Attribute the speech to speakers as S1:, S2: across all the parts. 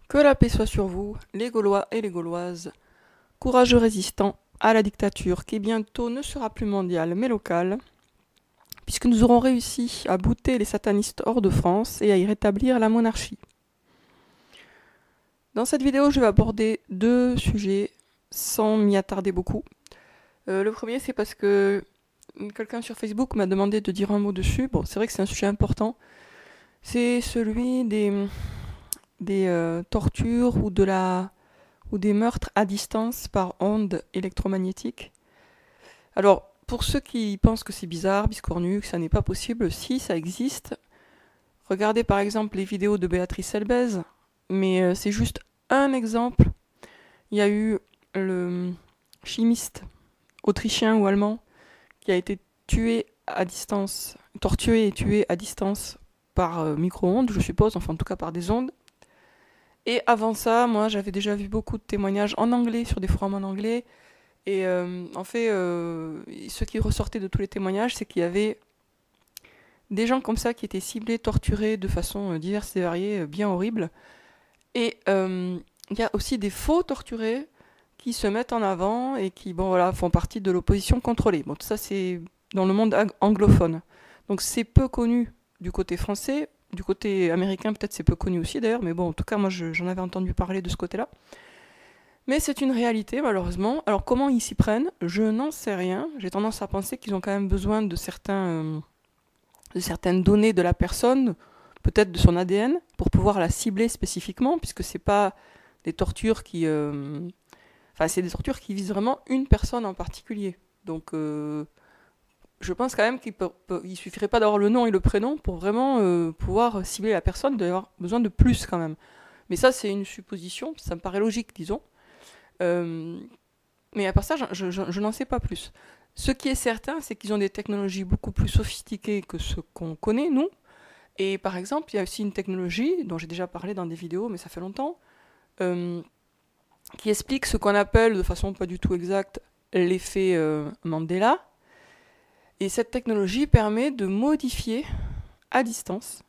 S1: Que la paix soit sur vous, les Gaulois et les Gauloises, courageux résistants à la dictature qui bientôt ne sera plus mondiale mais locale, puisque nous aurons réussi à bouter les satanistes hors de France et à y rétablir la monarchie. Dans cette vidéo, je vais aborder deux sujets sans m'y attarder beaucoup. Le premier, c'est parce que quelqu'un sur Facebook m'a demandé de dire un mot dessus. Bon, c'est vrai que c'est un sujet important. C'est celui des tortures ou des meurtres à distance par ondes électromagnétiques. Alors, pour ceux qui pensent que c'est bizarre, biscornu, que ça n'est pas possible, si ça existe, regardez par exemple les vidéos de Béatrice Elbez, mais c'est juste un exemple. Il y a eu le chimiste autrichien ou allemand qui a été tué à distance, torturé et tué à distance par micro-ondes, je suppose, enfin en tout cas par des ondes. Et avant ça, moi j'avais déjà vu beaucoup de témoignages en anglais, sur des forums en anglais. Et en fait, ce qui ressortait de tous les témoignages, c'est qu'il y avait des gens comme ça qui étaient ciblés, torturés de façon diverse et variée, bien horrible. Et il y a aussi des faux torturés qui se mettent en avant et qui bon, voilà, font partie de l'opposition contrôlée. Bon, tout ça c'est dans le monde anglophone. Donc c'est peu connu du côté français. Du côté américain, peut-être c'est peu connu aussi d'ailleurs, mais bon, en tout cas, moi j'en avais entendu parler de ce côté-là. Mais c'est une réalité, malheureusement. Alors, comment ils s'y prennent? Je n'en sais rien. J'ai tendance à penser qu'ils ont quand même besoin de certaines données de la personne, peut-être de son ADN, pour pouvoir la cibler spécifiquement, puisque c'est pas des tortures enfin, c'est des tortures qui visent vraiment une personne en particulier. Donc, je pense quand même qu'il suffirait pas d'avoir le nom et le prénom pour vraiment pouvoir cibler la personne, d'avoir besoin de plus quand même. Mais ça, c'est une supposition, ça me paraît logique, disons. Euh, mais à part ça, je n'en sais pas plus. Ce qui est certain, c'est qu'ils ont des technologies beaucoup plus sophistiquées que ce qu'on connaît, nous. Et par exemple, il y a aussi une technologie, dont j'ai déjà parlé dans des vidéos, mais ça fait longtemps, euh, qui explique ce qu'on appelle, de façon pas du tout exacte, l'effet Mandela. Et cette technologie permet de modifier à distance,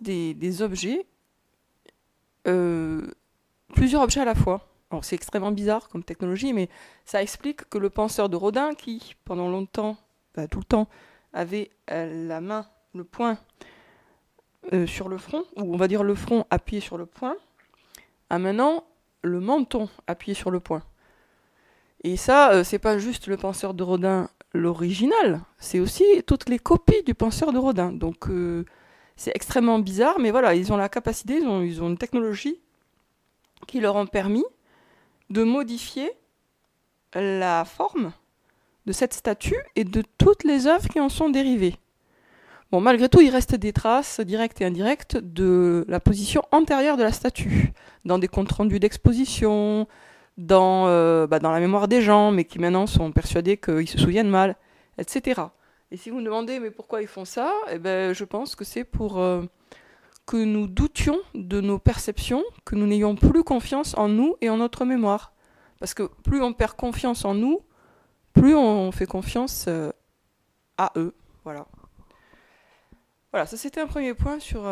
S1: des objets, euh, plusieurs objets à la fois. Alors c'est extrêmement bizarre comme technologie, mais ça explique que le penseur de Rodin, qui pendant longtemps, tout le temps, avait la main, le poing sur le front, ou on va dire le front appuyé sur le poing, a maintenant le menton appuyé sur le poing. Et ça, c'est pas juste le penseur de Rodin l'original, c'est aussi toutes les copies du penseur de Rodin. Donc c'est extrêmement bizarre, mais voilà, ils ont la capacité, ils ont une technologie qui leur ont permis de modifier la forme de cette statue et de toutes les œuvres qui en sont dérivées. Bon, malgré tout, il reste des traces directes et indirectes de la position antérieure de la statue, dans des comptes rendus d'exposition, dans la mémoire des gens, mais qui maintenant sont persuadés qu'ils se souviennent mal, etc. Et si vous me demandez mais pourquoi ils font ça, eh ben, je pense que c'est pour que nous doutions de nos perceptions, que nous n'ayons plus confiance en nous et en notre mémoire. Parce que plus on perd confiance en nous, plus on fait confiance à eux. Voilà. Voilà, ça c'était un premier point sur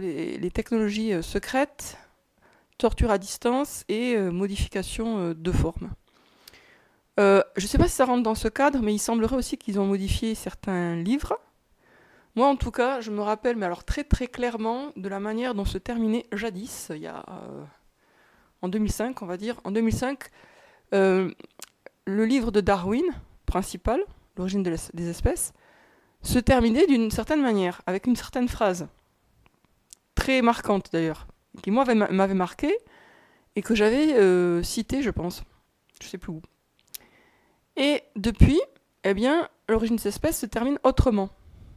S1: les technologies secrètes, torture à distance et modification de forme. Je ne sais pas si ça rentre dans ce cadre, mais il semblerait aussi qu'ils ont modifié certains livres. Moi, en tout cas, je me rappelle, mais alors très très clairement, de la manière dont se terminait jadis, il y a en 2005, on va dire. En 2005, euh, le livre de Darwin, principal, l'origine des espèces, se terminait d'une certaine manière, avec une certaine phrase, très marquante d'ailleurs, qui moi m'avait marqué et que j'avais citée, je pense, je sais plus où. Et depuis, eh bien, l'origine des espèces se termine autrement.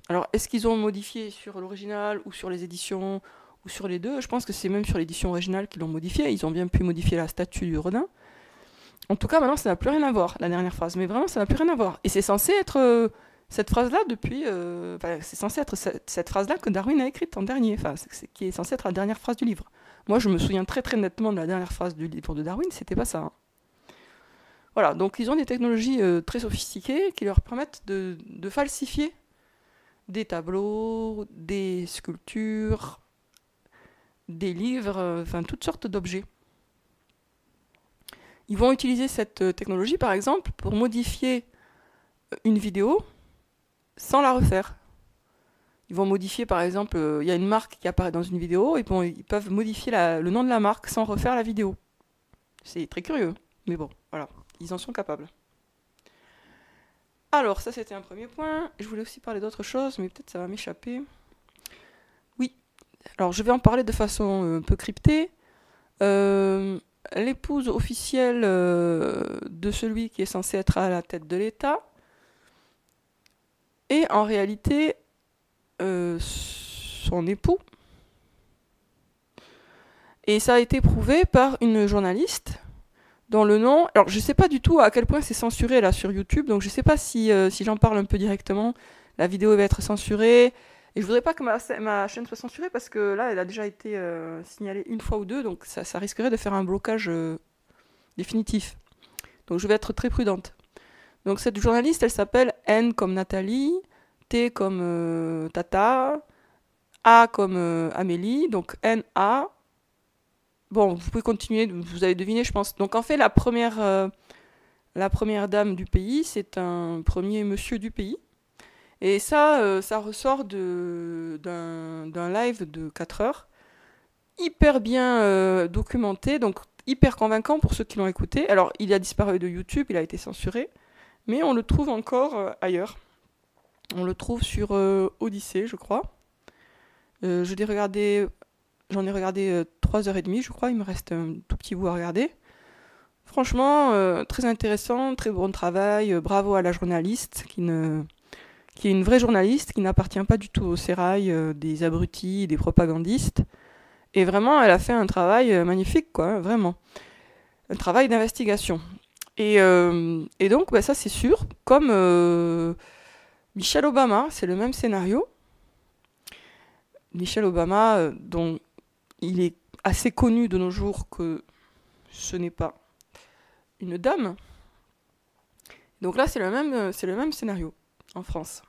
S1: Alors, est-ce qu'ils ont modifié sur l'original ou sur les éditions ou sur les deux? Je pense que c'est même sur l'édition originale qu'ils l'ont modifié. Ils ont bien pu modifier la statue du Rodin. En tout cas, maintenant, ça n'a plus rien à voir, la dernière phrase. Mais vraiment, ça n'a plus rien à voir. Et c'est censé être cette phrase-là depuis... c'est censé être cette phrase-là que Darwin a écrite en dernier. Enfin, qui est censée être la dernière phrase du livre. Moi, je me souviens très très nettement de la dernière phrase du livre de Darwin. C'était pas ça. Hein. Voilà, donc ils ont des technologies très sophistiquées qui leur permettent de falsifier des tableaux, des sculptures, des livres, enfin toutes sortes d'objets. Ils vont utiliser cette technologie, par exemple, pour modifier une vidéo sans la refaire. Ils vont modifier, par exemple, il y a une marque qui apparaît dans une vidéo, et bon, ils peuvent modifier le nom de la marque sans refaire la vidéo. C'est très curieux, mais bon, voilà, ils en sont capables. Alors, ça c'était un premier point. Je voulais aussi parler d'autre chose, mais peut-être ça va m'échapper. Oui, alors je vais en parler de façon un peu cryptée. L'épouse officielle de celui qui est censé être à la tête de l'État est en réalité son époux. Et ça a été prouvé par une journaliste dont le nom... Alors, je ne sais pas du tout à quel point c'est censuré là sur YouTube, donc je ne sais pas si j'en parle un peu directement, la vidéo va être censurée. Et je voudrais pas que ma chaîne soit censurée parce que là, elle a déjà été signalée une fois ou deux, donc ça risquerait de faire un blocage définitif. Donc je vais être très prudente. Donc cette journaliste, elle s'appelle N comme Nathalie, T comme Tata, A comme Amélie, donc N-A. Bon, vous pouvez continuer, vous avez deviné, je pense. Donc en fait, la première dame du pays, c'est un premier monsieur du pays. Et ça ressort d'un live de 4 heures, hyper bien documenté, donc hyper convaincant pour ceux qui l'ont écouté. Alors, il a disparu de YouTube, il a été censuré, mais on le trouve encore ailleurs. On le trouve sur Odyssée, je crois. J'en ai regardé 3h30, je crois, il me reste un tout petit bout à regarder. Franchement, très intéressant, très bon travail, bravo à la journaliste qui est une vraie journaliste, qui n'appartient pas du tout au sérail des abrutis, des propagandistes. Et vraiment, elle a fait un travail magnifique, quoi, vraiment. Un travail d'investigation. Et donc, ça c'est sûr, comme Michelle Obama, c'est le même scénario. Michelle Obama, dont il est assez connu de nos jours que ce n'est pas une dame. Donc là, c'est le même scénario en France.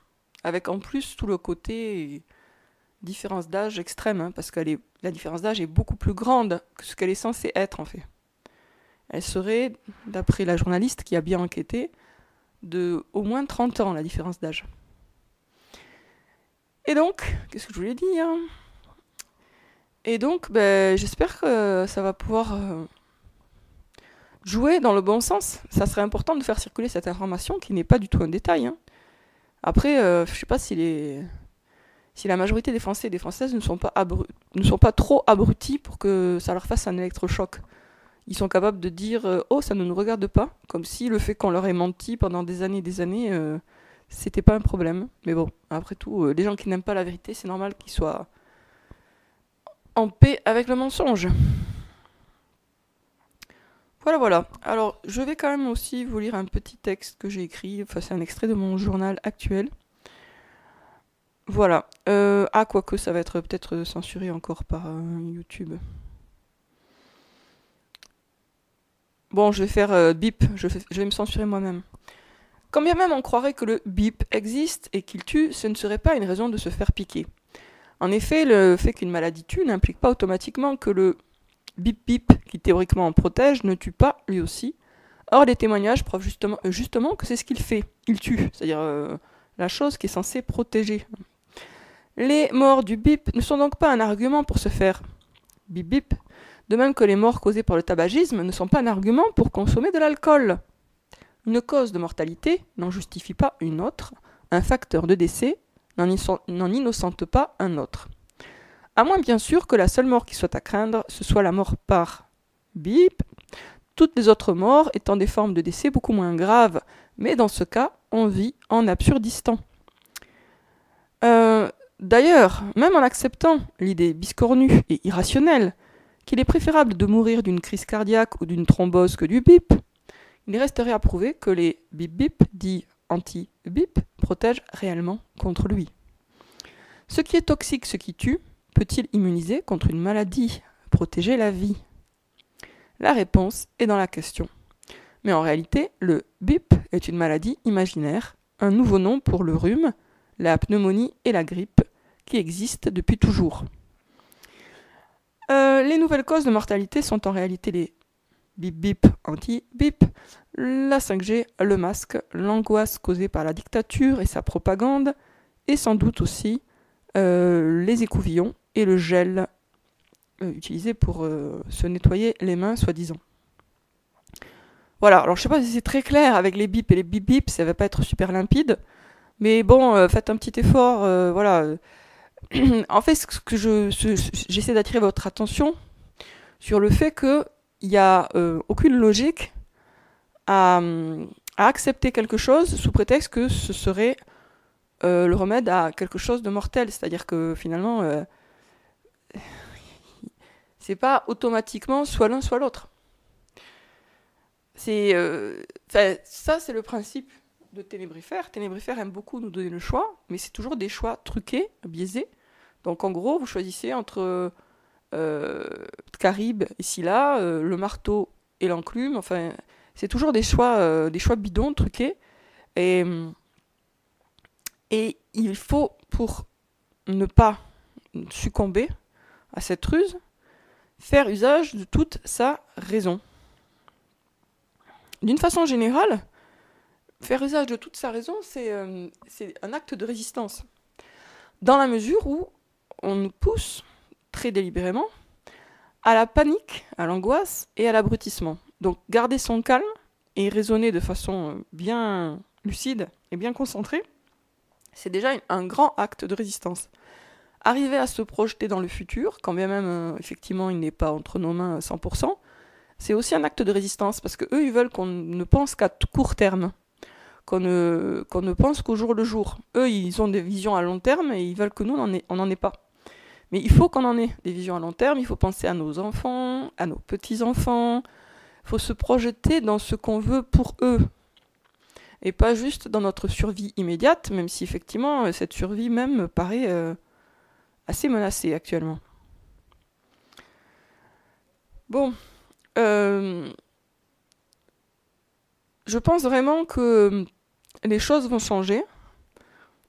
S1: Avec en plus tout le côté différence d'âge extrême, hein, parce que la différence d'âge est beaucoup plus grande que ce qu'elle est censée être en fait. Elle serait, d'après la journaliste qui a bien enquêté, de au moins 30 ans la différence d'âge. Et donc, qu'est-ce que je voulais dire ? Et donc, j'espère que ça va pouvoir jouer dans le bon sens. Ça serait important de faire circuler cette information qui n'est pas du tout un détail. Hein. Après, je ne sais pas si la majorité des Français et des Françaises ne sont pas trop abrutis pour que ça leur fasse un électrochoc. Ils sont capables de dire « Oh, ça ne nous regarde pas », comme si le fait qu'on leur ait menti pendant des années et des années, c'était pas un problème. Mais bon, après tout, les gens qui n'aiment pas la vérité, c'est normal qu'ils soient en paix avec le mensonge. Voilà. Alors, je vais quand même aussi vous lire un petit texte que j'ai écrit. Enfin, c'est un extrait de mon journal actuel. Voilà. Quoique ça va être peut-être censuré encore par YouTube. Bon, je vais faire bip. Je vais me censurer moi-même. Quand bien même on croirait que le bip existe et qu'il tue, ce ne serait pas une raison de se faire piquer. En effet, le fait qu'une maladie tue n'implique pas automatiquement que le bip-bip, qui théoriquement en protège, ne tue pas lui aussi. Or, les témoignages prouvent justement que c'est ce qu'il fait. Il tue, c'est-à-dire la chose qui est censée protéger. Les morts du bip ne sont donc pas un argument pour se faire bip-bip, de même que les morts causées par le tabagisme ne sont pas un argument pour consommer de l'alcool. Une cause de mortalité n'en justifie pas une autre, un facteur de décès n'en innocente pas un autre. À moins bien sûr que la seule mort qui soit à craindre, ce soit la mort par bip, toutes les autres morts étant des formes de décès beaucoup moins graves, mais dans ce cas, on vit en absurdistan. D'ailleurs, même en acceptant l'idée biscornue et irrationnelle qu'il est préférable de mourir d'une crise cardiaque ou d'une thrombose que du bip, il resterait à prouver que les bip-bip, dits anti-bip, protègent réellement contre lui. Ce qui est toxique, ce qui tue, peut-il immuniser contre une maladie, protéger la vie ? La réponse est dans la question. Mais en réalité, le bip est une maladie imaginaire, un nouveau nom pour le rhume, la pneumonie et la grippe, qui existent depuis toujours. Les nouvelles causes de mortalité sont en réalité les bip-bip anti-bip, la 5G, le masque, l'angoisse causée par la dictature et sa propagande, et sans doute aussi les écouvillons et le gel utilisé pour se nettoyer les mains, soi-disant. Voilà, alors je sais pas si c'est très clair avec les bips et les bip-bip, ça va pas être super limpide, mais bon, faites un petit effort, voilà. En fait, j'essaie d'attirer votre attention sur le fait qu'il n'y a aucune logique à accepter quelque chose sous prétexte que ce serait le remède à quelque chose de mortel. C'est-à-dire que finalement, c'est pas automatiquement soit l'un soit l'autre. Ça, c'est le principe de Ténébrifère. Ténébrifère aime beaucoup nous donner le choix, mais c'est toujours des choix truqués, biaisés. Donc en gros, vous choisissez entre Carib et Scylla, le marteau et l'enclume. Enfin, c'est toujours des choix bidons, truqués. Et il faut, pour ne pas succomber à cette ruse, faire usage de toute sa raison. D'une façon générale, faire usage de toute sa raison, c'est un acte de résistance. Dans la mesure où on nous pousse, très délibérément, à la panique, à l'angoisse et à l'abrutissement. Donc garder son calme et raisonner de façon bien lucide et bien concentrée, c'est déjà un grand acte de résistance. Arriver à se projeter dans le futur, quand bien même effectivement il n'est pas entre nos mains à 100%, c'est aussi un acte de résistance, parce qu'eux, ils veulent qu'on ne pense qu'à court terme, qu'on ne pense qu'au jour le jour. Eux, ils ont des visions à long terme, et ils veulent que nous, on n'en ait pas. Mais il faut qu'on en ait des visions à long terme, il faut penser à nos enfants, à nos petits-enfants, il faut se projeter dans ce qu'on veut pour eux, et pas juste dans notre survie immédiate, même si effectivement, cette survie même me paraît assez menacée actuellement. Bon... je pense vraiment que les choses vont changer.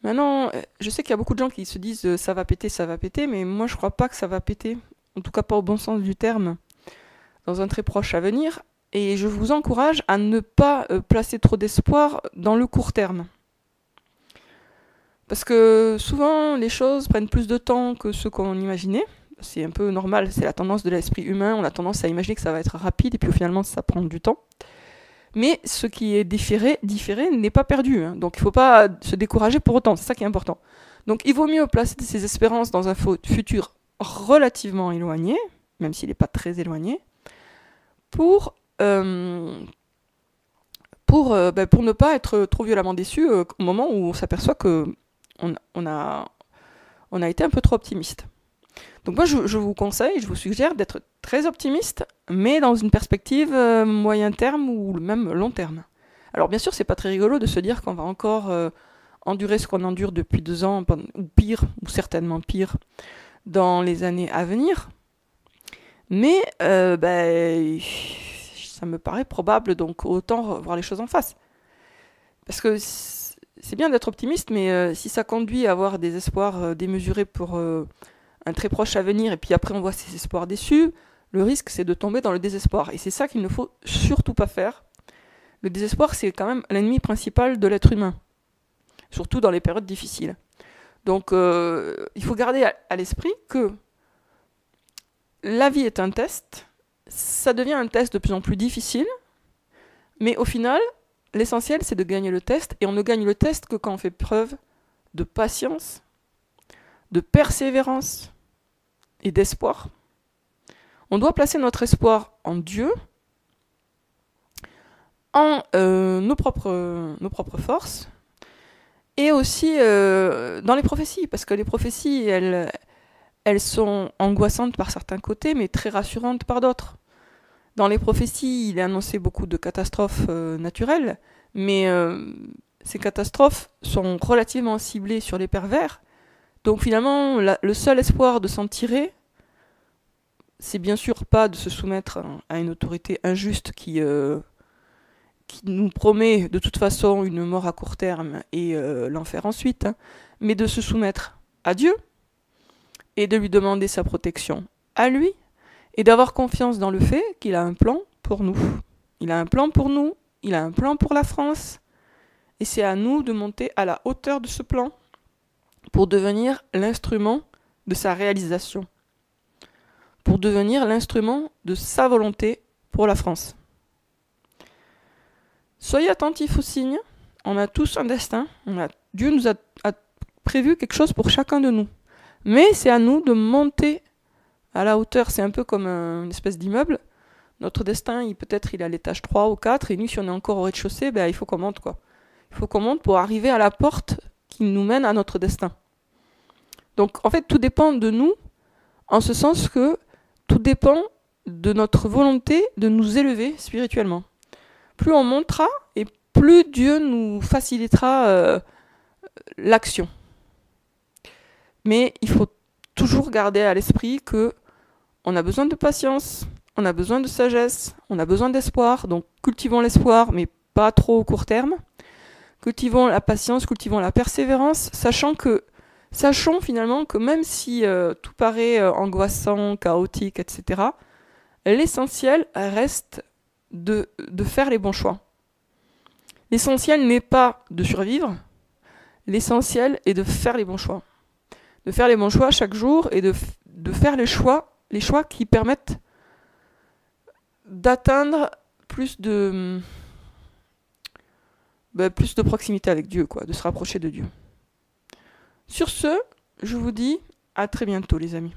S1: Maintenant, je sais qu'il y a beaucoup de gens qui se disent ça va péter, mais moi je crois pas que ça va péter, en tout cas pas au bon sens du terme, dans un très proche avenir. Et je vous encourage à ne pas placer trop d'espoir dans le court terme. Parce que souvent les choses prennent plus de temps que ce qu'on imaginait. C'est un peu normal, c'est la tendance de l'esprit humain, on a tendance à imaginer que ça va être rapide et puis finalement ça prend du temps. Mais ce qui est différé n'est pas perdu, hein. Donc il ne faut pas se décourager pour autant, c'est ça qui est important. Donc il vaut mieux placer ses espérances dans un futur relativement éloigné, même s'il n'est pas très éloigné, pour ne pas être trop violemment déçu au moment où on s'aperçoit qu'on a été un peu trop optimiste. Donc moi, je vous conseille, je vous suggère d'être très optimiste, mais dans une perspective moyen terme ou même long terme. Alors bien sûr, c'est pas très rigolo de se dire qu'on va encore endurer ce qu'on endure depuis 2 ans, ou pire, ou certainement pire, dans les années à venir. Mais ça me paraît probable, donc autant voir les choses en face. Parce que c'est bien d'être optimiste, mais si ça conduit à avoir des espoirs démesurés pour... un très proche avenir, et puis après on voit ces espoirs déçus, le risque c'est de tomber dans le désespoir. Et c'est ça qu'il ne faut surtout pas faire. Le désespoir, c'est quand même l'ennemi principal de l'être humain, surtout dans les périodes difficiles. Donc il faut garder à l'esprit que la vie est un test, ça devient un test de plus en plus difficile, mais au final, l'essentiel c'est de gagner le test, et on ne gagne le test que quand on fait preuve de patience, de persévérance et d'espoir. On doit placer notre espoir en Dieu, en nos propres forces, et aussi dans les prophéties, parce que les prophéties, elles sont angoissantes par certains côtés, mais très rassurantes par d'autres. Dans les prophéties, il est annoncé beaucoup de catastrophes naturelles, mais ces catastrophes sont relativement ciblées sur les pervers. Donc finalement, le seul espoir de s'en tirer, c'est bien sûr pas de se soumettre à une autorité injuste qui nous promet de toute façon une mort à court terme et l'enfer ensuite, hein, mais de se soumettre à Dieu et de lui demander sa protection à lui, et d'avoir confiance dans le fait qu'il a un plan pour nous. Il a un plan pour nous, il a un plan pour la France, et c'est à nous de monter à la hauteur de ce plan pour devenir l'instrument de sa réalisation, pour devenir l'instrument de sa volonté pour la France. Soyez attentifs aux signes, on a tous un destin, Dieu nous a prévu quelque chose pour chacun de nous. Mais c'est à nous de monter à la hauteur, c'est un peu comme une espèce d'immeuble. Notre destin, peut-être il est à l'étage 3 ou 4, et nous, si on est encore au rez-de-chaussée, il faut qu'on monte, quoi. Il faut qu'on monte pour arriver à la porte qui nous mène à notre destin. Donc, en fait, tout dépend de nous, en ce sens que tout dépend de notre volonté de nous élever spirituellement. Plus on montera, et plus Dieu nous facilitera l'action. Mais il faut toujours garder à l'esprit que on a besoin de patience, on a besoin de sagesse, on a besoin d'espoir. Donc cultivons l'espoir, mais pas trop au court terme. Cultivons la patience, cultivons la persévérance, sachons finalement que même si tout paraît angoissant, chaotique, etc., l'essentiel reste de faire les bons choix. L'essentiel n'est pas de survivre, l'essentiel est de faire les bons choix. De faire les bons choix chaque jour et de faire les choix qui permettent d'atteindre plus de proximité avec Dieu, de se rapprocher de Dieu. Sur ce, je vous dis à très bientôt les amis.